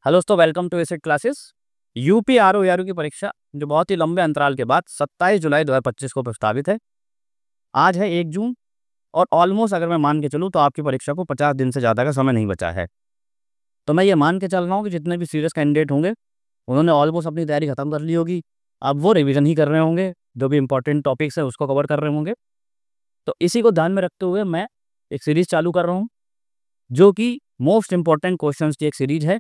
Hello दोस्तों, welcome to asset classes. UP RO की परीक्षा जो बहुत ही लंबे अंतराल के बाद 27 जुलाई 2025 को प्रस्तावित है। आज है 1 जून और ऑलमोस्ट अगर मैं मान के चलूँ तो आपकी परीक्षा को 50 दिन से ज़्यादा का समय नहीं बचा है। तो मैं ये मान के चल रहा हूँ कि जितने भी सीरियस कैंडिडेट होंगे उन्होंने ऑलमोस्ट अपनी तैयारी खत्म कर ली होगी। अब वो रिवीजन ही कर रहे होंगे, जो भी इंपॉर्टेंट टॉपिक्स है उसको कवर कर रहे होंगे। तो इसी को ध्यान में रखते हुए मैं एक सीरीज़ चालू कर रहा हूँ, जो कि मोस्ट इंपॉर्टेंट क्वेश्चंस की एक सीरीज है,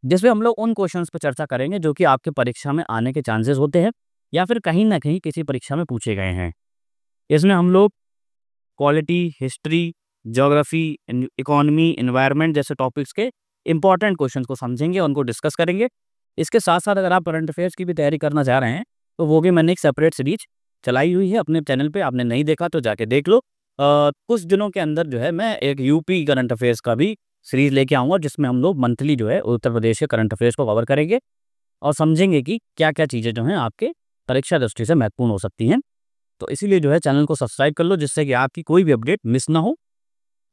जिसमें हम लोग उन क्वेश्चंस पर चर्चा करेंगे जो कि आपके परीक्षा में आने के चांसेस होते हैं या फिर कहीं ना कहीं किसी परीक्षा में पूछे गए हैं। इसमें हम लोग quality, history, geography, economy, environment जैसे टॉपिक्स के इंपॉर्टेंट क्वेश्चंस को समझेंगे, उनको डिस्कस करेंगे। इसके साथ साथ अगर आप करंट अफेयर्स की भी तैयारी करना चाह रहे हैं तो वो भी मैंने एक सेपरेट सीरीज चलाई हुई है अपने चैनल पे। आपने नहीं देखा तो जाके देख लो। कुछ दिनों के अंदर जो है मैं एक यूपी करंट अफेयर्स का भी सीरीज लेके आऊँगा, जिसमें हम लोग मंथली जो है उत्तर प्रदेश के करंट अफेयर्स को कवर करेंगे और समझेंगे कि क्या क्या चीज़ें जो हैं आपके परीक्षा दृष्टि से महत्वपूर्ण हो सकती हैं। तो इसीलिए जो है चैनल को सब्सक्राइब कर लो, जिससे कि आपकी कोई भी अपडेट मिस ना हो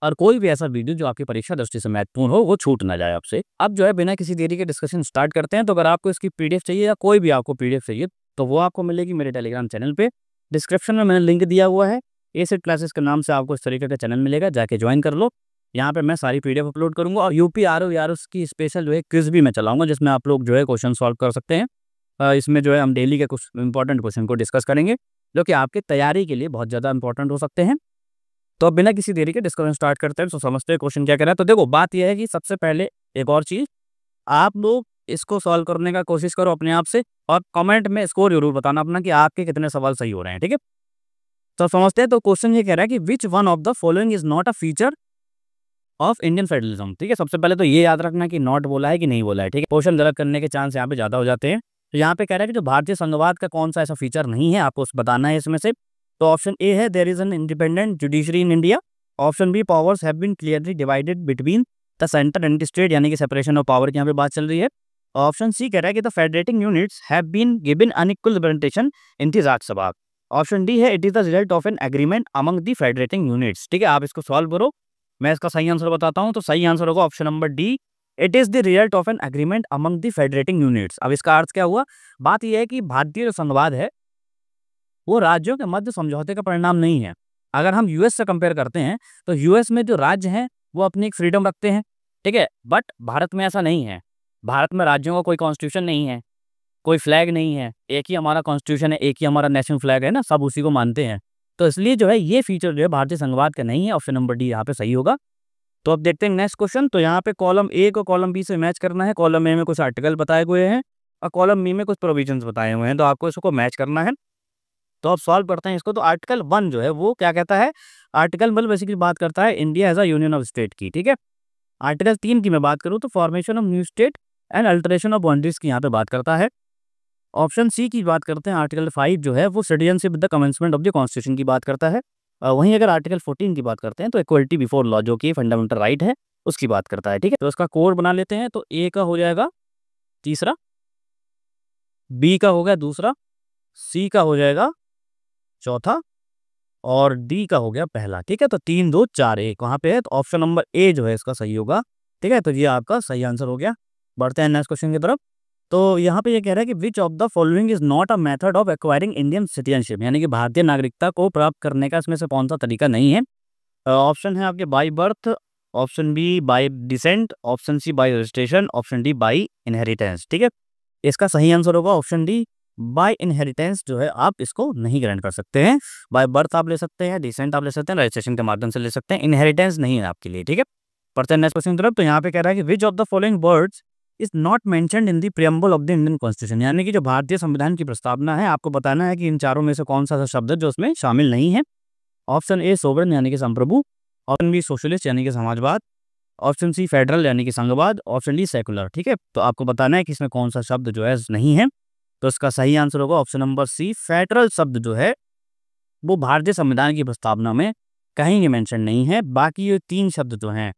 और कोई भी ऐसा वीडियो जो आपकी परीक्षा दृष्टि से महत्वपूर्ण हो वो छूट ना जाए आपसे। अब जो है बिना किसी देरी के डिस्कशन स्टार्ट करते हैं। तो अगर आपको इसकी पीडीएफ चाहिए या कोई भी आपको पीडीएफ चाहिए तो वो आपको मिलेगी मेरे टेलीग्राम चैनल पे। डिस्क्रिप्शन में मैंने लिंक दिया हुआ है, एसेट क्लासेस के नाम से आपको इस तरीके का चैनल मिलेगा, जाके ज्वाइन कर लो। यहाँ पे मैं सारी पीडीएफ अपलोड करूँगा और यूपी आरओ की स्पेशल जो है क्विज भी मैं चलाऊँगा, जिसमें आप लोग जो है क्वेश्चन सॉल्व कर सकते हैं। इसमें जो है हम डेली के कुछ इंपॉर्टेंट क्वेश्चन को डिस्कस करेंगे, जो कि आपकी तैयारी के लिए बहुत ज़्यादा इंपॉर्टेंट हो सकते हैं। तो अब बिना किसी देरी के डिस्कशन स्टार्ट करते हैं। तो समझते हैं क्वेश्चन क्या कह रहा है। तो देखो, बात यह है कि सबसे पहले एक और चीज़, आप लोग इसको सॉल्व करने का कोशिश करो अपने आप से और कमेंट में स्कोर जरूर बताना अपना कि आपके कितने सवाल सही हो रहे हैं, ठीक है। तो समझते हैं। तो क्वेश्चन ये कह रहा है कि which one of the following is not a feature of Indian federalism. ठीक है, सबसे पहले तो ये याद रखना कि नॉट बोला है कि नहीं बोला है, ठीक है। क्वेश्चन गलत करने के चांस यहाँ पे ज़्यादा हो जाते हैं। तो यहाँ पे कह रहा है कि जो भारतीय संघवाद का कौन सा ऐसा फीचर नहीं है, आपको बताना है इसमें से। तो ऑप्शन ए है there is an independent judiciary in India. Option B powers have been clearly divided between the centre and state, यानी कि सेपरेशन ऑफ पावर की यहाँ पे बात चल रही है। ऑप्शन सी कह रहा है कि the federating units have been given unequal representation in the Rajya Sabha. Option D है it is the result of an agreement among the federating units. ठीक है, आप इसको सॉल्व करो, मैं इसका सही आंसर बताता हूं। तो सही आंसर होगा option number D, it is the result of an agreement among the federating units. अब इसका अर्थ क्या हुआ? बात यह है कि भारतीय जो संघवाद है वो राज्यों के मध्य समझौते का परिणाम नहीं है। अगर हम यूएस से कंपेयर करते हैं तो यूएस में जो राज्य हैं वो अपनी एक फ्रीडम रखते हैं, ठीक है। बट भारत में ऐसा नहीं है। भारत में राज्यों का कोई कॉन्स्टिट्यूशन नहीं है, कोई फ्लैग नहीं है, एक ही हमारा कॉन्स्टिट्यूशन है, एक ही हमारा नेशनल फ्लैग है ना, सब उसी को मानते हैं। तो इसलिए जो है ये फीचर जो है भारतीय संघवाद का नहीं है। ऑप्शन नंबर डी यहाँ पे सही होगा। तो अब देखते हैं नेक्स्ट क्वेश्चन। तो यहाँ पे कॉलम ए को कॉलम बी से मैच करना है। कॉलम ए में कुछ आर्टिकल बताए हुए हैं और कॉलम बी में कुछ प्रोविजंस बताए हुए हैं, तो आपको इसको मैच करना है। तो अब सॉल्व करते हैं इसको। तो आर्टिकल 1 जो है वो क्या कहता है? आर्टिकल 1 बेसिकली बात करता है India as a union of state की, ठीक है। आर्टिकल 3 की मैं बात करूँ तो formation of new state and alteration of boundaries की यहाँ पे बात करता है। ऑप्शन सी की बात करते हैं, आर्टिकल 5 जो है वो citizenship with the commencement of the constitution की बात करता है। वहीं अगर आर्टिकल 14 की बात करते हैं तो इक्वलिटी बिफोर लॉ, जो कि फंडामेंटल राइट है, उसकी बात करता है, ठीक है। तो इसका कोड बना लेते हैं। तो ए का हो जाएगा तीसरा, बी का हो गया दूसरा, सी का हो जाएगा चौथा और डी का हो गया पहला, ठीक है। तो 3 2 4 1 वहाँ पे है। तो ऑप्शन नंबर ए जो है इसका सही होगा, ठीक है। तो ये आपका सही आंसर हो गया। बढ़ते हैं नेक्स्ट क्वेश्चन की तरफ। तो यहाँ पे ये कह रहा है कि which of the following is not a method of acquiring Indian citizenship, यानी कि भारतीय नागरिकता को प्राप्त करने का इसमें से कौन सा तरीका नहीं है। ऑप्शन है आपके by birth, option B by descent, option C by registration, option D by inheritance, ठीक है। इसका सही आंसर होगा ऑप्शन डी, बाय इनहेरिटेंस जो है आप इसको नहीं ग्रांट कर सकते हैं। बाय बर्थ आप ले सकते हैं, डिसेंट आप ले सकते हैं, रजिस्ट्रेशन के माध्यम से ले सकते हैं, इनहेरिटेंस नहीं है आपके लिए, ठीक है। पढ़ते हैं नेक्स्ट क्वेश्चन की तरफ। तो यहाँ पे कह रहा है कि which of the following words is not mentioned in the preamble of the Indian constitution, यानी कि जो भारतीय संविधान की प्रस्तावना है आपको बताना है कि इन चारों में से कौन सा शब्द है जो उसमें शामिल नहीं है। ऑप्शन ए सोवरेन यानी कि संप्रभु, ऑप्शन बी सोशलिस्ट यानी कि समाजवाद, ऑप्शन सी फेडरल यानी कि संघवाद, ऑप्शन डी सेकुलर, ठीक है। तो आपको बताना है कि इसमें कौन सा शब्द जो है नहीं है। तो इसका सही आंसर होगा ऑप्शन नंबर सी, फेडरल शब्द जो है वो भारतीय संविधान की प्रस्तावना में कहीं भी मेंशन नहीं है। बाकी ये 3 शब्द जो हैं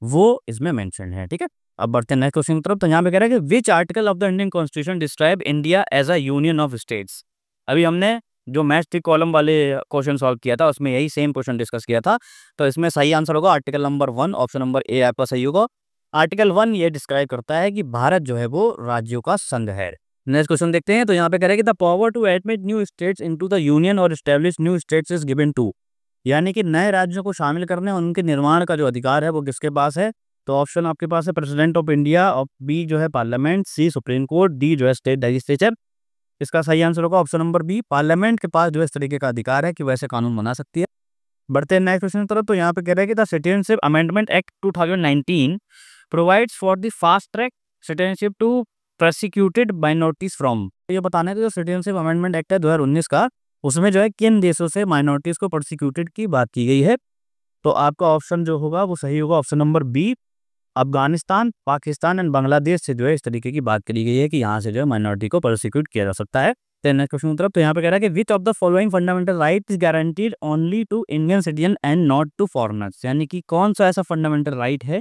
वो इसमें मेंशन है, ठीक है। अब बढ़ते हैं नेक्स्ट क्वेश्चन की तरफ। तो यहाँ पे कह रहा है कि which article of the Indian constitution describe India as a union of states. अभी हमने जो मैच थ्री कॉलम वाले क्वेश्चन सॉल्व किया था उसमें यही सेम क्वेश्चन डिस्कस किया था। तो इसमें सही आंसर होगा आर्टिकल नंबर 1, ऑप्शन नंबर ए आपका सही होगा। आर्टिकल 1 ये डिस्क्राइब करता है कि भारत जो है वो राज्यों का संघ है। नेक्स्ट क्वेश्चन देखते हैं, तो यहाँ पे कह रहा है कि the power to admit new states into the union और establish new states is given to, यानी कि नए राज्यों को शामिल करने और उनके निर्माण का जो अधिकार है वो किसके पास है? तो ऑप्शन आपके पास है प्रेसिडेंट ऑफ इंडिया, और बी जो है पार्लियामेंट, सी सुप्रीम कोर्ट, डी जो है स्टेट लेजिस्लेचर। इसका सही आंसर होगा ऑप्शन नंबर बी, पार्लियामेंट के पास जो है इस तरीके का अधिकार है कि वैसे कानून बना सकती है। बढ़ते हैं नेक्स्ट क्वेश्चन की तरफ, तो यहाँ पे कह रहा है कि the citizenship amendment act 2019 provides for the fast track citizenship to prosecuted minorities from. ये बताना है कि जो सिटीजनशिप अमेंडमेंट एक्ट है 2019 का, उसमें जो है किन देशों से माइनॉरिटीज को प्रोसिक्यूटेड की बात की गई है? तो आपका ऑप्शन जो होगा वो सही होगा option number B, Afghanistan, Pakistan and Bangladesh से जो है इस तरीके की बात करी गई है कि यहाँ से जो है माइनॉरिटी को प्रोसिक्यूट किया जा सकता है। नेक्स्ट क्वेश्चन की तरफ, तो यहाँ पे कह रहा है कि which of the following fundamental right is guaranteed only to Indian citizen and not to foreigners, यानी कि कौन सा ऐसा फंडामेंटल राइट है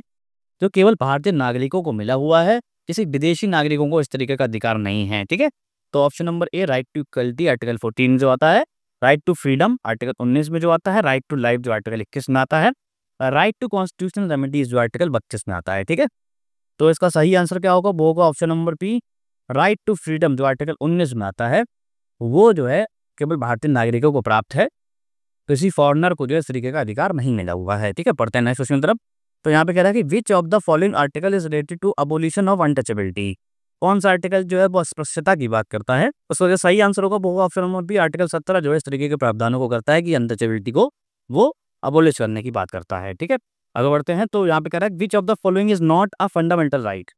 जो केवल भारतीय नागरिकों को मिला हुआ है, किसी विदेशी नागरिकों को इस तरीके का अधिकार नहीं है। ठीक है, तो option number A, right to equality article 14 जो आता है, राइट टू फ्रीडम आर्टिकल 19 में जो आता है, राइट टू लाइफ जो आर्टिकल 21 में आता है, राइट टू कॉन्स्टिट्यूशनल रेमेडीज जो आर्टिकल 32 में आता है। ठीक है, तो इसका सही आंसर क्या होगा? वो होगा option number B, right to freedom जो आर्टिकल 19 में आता है, वो जो है केवल भारतीय नागरिकों को प्राप्त है, किसी फॉरेनर को जो है इस तरीके का अधिकार नहीं मिला हुआ है। ठीक है, पढ़ते हैं नेक्स्ट क्वेश्चन की तरफ, तो यहाँ पे कह रहा है कि which of the following article is related to abolition of untouchability, कौन सा आर्टिकल जो है वो अस्पृश्यता की बात करता है? उस वजह सही आंसर होगा वो होगा ऑप्शन नंबर बी, आर्टिकल 17 जो है इस तरीके के प्रावधानों को करता है कि अनटचेबिलिटी को वो अबोलिश करने की बात करता है। ठीक है, आगे बढ़ते हैं, तो यहाँ पे कह रहा है विच of the following is not a fundamental right,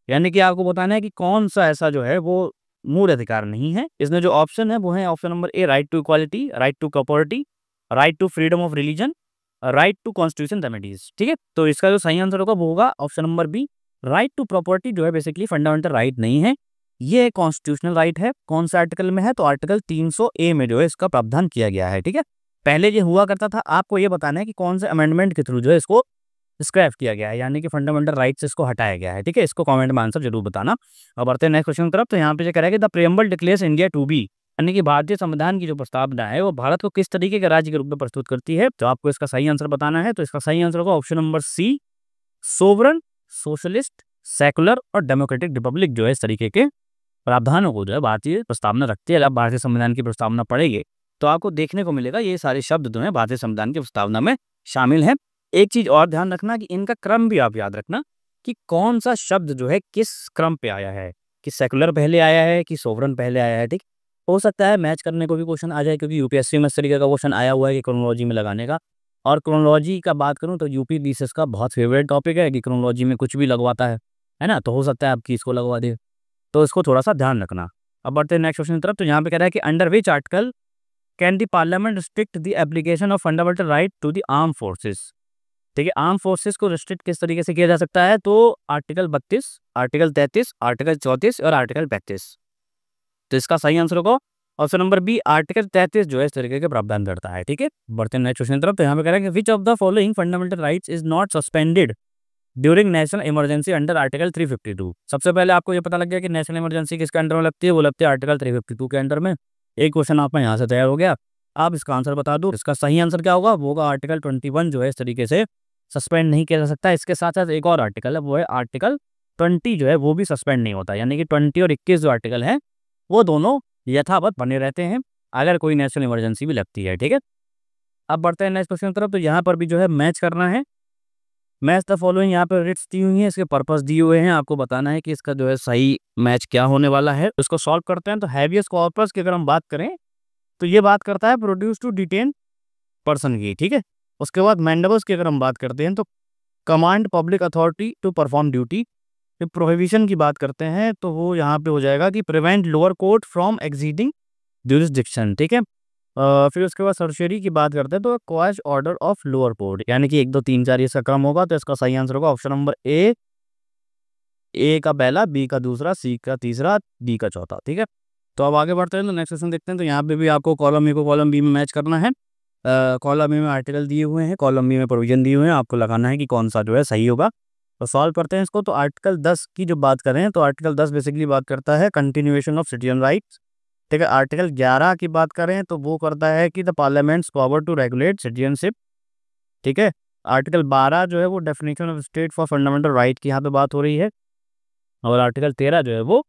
यानी कि आपको बताना है कि कौन सा ऐसा जो है वो मूल अधिकार नहीं है। इसमें जो ऑप्शन है वो है option number A, right to equality, right to property, right to freedom of religion, right to constitution remedies. ठीक है, तो इसका जो सही आंसर होगा वो होगा option number B, right to property जो है बेसिकली फंडामेंटल राइट नहीं है, ये कॉन्स्टिट्यूशनल राइट है। कौन सा आर्टिकल में है? तो आर्टिकल 300A में जो है इसका प्रावधान किया गया है। ठीक है, पहले ये हुआ करता था, आपको ये बताना है कि कौन से अमेंडमेंट के थ्रू जो है इसको स्क्रैप किया गया है, यानी कि फंडामेंटल राइट से इसको हटाया गया है। ठीक है, इसको कमेंट में आंसर जरूर बताना। अब बढ़ते हैं नेक्स्ट क्वेश्चन की तरफ, तो यहाँ पे जो कह रहा है कि the preamble declares India to be, यानी कि भारतीय संविधान की जो प्रस्तावना है वो भारत को किस तरीके के राज्य के रूप में प्रस्तुत करती है? तो आपको इसका सही आंसर बताना है। तो इसका सही आंसर होगा option number C, sovereign, socialist, secular और डेमोक्रेटिक रिपब्लिक जो है इस तरीके के प्रावधानों को जो है भारतीय प्रस्तावना रखती है। अब भारतीय संविधान की प्रस्तावना पढ़ेंगे तो आपको देखने को मिलेगा ये सारे शब्द जो है भारतीय संविधान की प्रस्तावना में शामिल हैं। एक चीज और ध्यान रखना कि इनका क्रम भी आप याद रखना कि कौन सा शब्द जो है किस क्रम पे आया है, कि सेकुलर पहले आया है कि सोवरन पहले आया है। ठीक, हो सकता है मैच करने को भी क्वेश्चन आ जाए, क्योंकि यूपीएससी में इस तरीके का क्वेश्चन आया हुआ है कि क्रोनोलॉजी में लगाने का। और क्रोनोलॉजी का बात करूं तो यूपी बीसीएस का बहुत फेवरेट टॉपिक है कि क्रोनोलॉजी में कुछ भी लगवाता है ना, तो हो सकता है आपकी इसको लगवा दे, तो इसको थोड़ा सा ध्यान रखना। अब बढ़ते हैं नेक्स्ट क्वेश्चन की तरफ, तो यहाँ पे कह रहा है कि under which article can the parliament restrict the application of fundamental right to the arm forces. ठीक है, आर्म फोर्सेस को रिस्ट्रिक्ट किस तरीके से किया जा सकता है? तो आर्टिकल 32, आर्टिकल 33, आर्टिकल 34 और आर्टिकल 35। तो इसका सही आंसर होगा ऑप्शन नंबर बी, आर्टिकल 33 जो है इस तरीके के प्रावधान करता है। ठीक है, बढ़ते हैं नेक्स्ट क्वेश्चन की तरफ, तो यहाँ पे कह रहा है कि which of the following fundamental rights is not suspended during national emergency under article 352। सबसे पहले आपको ये पता लग गया कि नेशनल इमरजेंसी किसके अंडर में लगती है, वो लगती है आर्टिकल 352 के अंडर में। एक क्वेश्चन आपका यहाँ से तैयार हो गया, आप इसका आंसर बता दो। इसका सही आंसर क्या होगा? वो होगा आर्टिकल 21 जो है इस तरीके से सस्पेंड नहीं किया जा सकता। इसके साथ साथ एक और आर्टिकल है, वो है आर्टिकल 20 जो है वो भी सस्पेंड नहीं होता, यानी कि 20 और 21 जो आर्टिकल है वो दोनों यथावत बने रहते हैं अगर कोई नेशनल इमरजेंसी भी लगती है। ठीक है, अब बढ़ते हैं नेक्स्ट क्वेश्चन की तरफ, तो यहाँ पर भी जो है मैच करना है। मैच द फॉलोइंग, यहाँ पर रिट्स दी हुई है, इसके पर्पस दिए हुए हैं, आपको बताना है कि इसका जो है सही मैच क्या होने वाला है। उसको सॉल्व करते हैं। तो हैवियस कॉर्पस की अगर हम बात करें तो ये बात करता है प्रोड्यूस टू डिटेन पर्सन की। ठीक है, उसके बाद मैंडेबस की अगर हम बात करते हैं तो command public authority to perform duty. जब प्रोहिबिशन की बात करते हैं तो वो यहाँ पे हो जाएगा कि prevent lower court from exceeding jurisdiction. ठीक है, फिर उसके बाद सर्शरी की बात करते हैं तो quash order of lower court, यानी कि 1 2 3 4 इसका क्रम होगा। तो इसका सही आंसर होगा ऑप्शन नंबर ए का पहला, बी का दूसरा, सी का तीसरा, डी का चौथा। ठीक है, तो अब आगे बढ़ते हैं तो नेक्स्ट क्वेश्चन देखते हैं। तो यहाँ पे भी आपको कॉलम ए को कॉलम बी में मैच करना है। कॉलम ए में आर्टिकल दिए हुए हैं, कॉलम बी में प्रोविजन दिए हुए हैं, आपको लगाना है कि कौन सा जो है सही होगा। तो सॉल्व करते हैं इसको। तो आर्टिकल 10 की जो बात करें तो आर्टिकल 10 बेसिकली बात करता है कंटिन्यूएशन ऑफ सिटीजन राइट्स। ठीक है, आर्टिकल 11 की बात करें तो वो करता है कि the parliament's power to regulate citizenship. ठीक है, आर्टिकल 12 जो है वो definition of state for fundamental right की यहाँ पे बात हो रही है, और आर्टिकल 13 जो है वो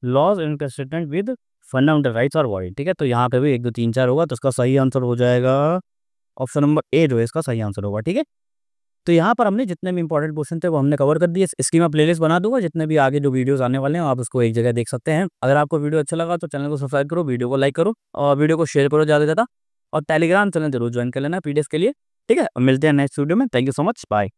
laws inconsistent with fundamental rights और वॉइड। ठीक है, तो यहाँ पे भी 1 2 3 4 होगा, तो इसका सही आंसर हो जाएगा ऑप्शन नंबर ए जो है इसका सही आंसर होगा। ठीक है, तो यहाँ पर हमने जितने भी इंपॉर्टेंट क्वेश्चन थे वो हमने कवर कर दिए। इसकी मैं प्लेलिस्ट बना दूंगा, जितने भी आगे जो वीडियोस आने वाले हैं आप उसको एक जगह देख सकते हैं। अगर आपको वीडियो अच्छा लगा तो चैनल को सब्सक्राइब करो, वीडियो को लाइक करो और वीडियो को शेयर करो ज़्यादा से ज़्यादा, और टेलीग्राम चैनल जरूर ज्वाइन कर लेना पीडीएफ के लिए। ठीक है, मिलते हैं नेक्स्ट वीडियो में। Thank you so much, bye.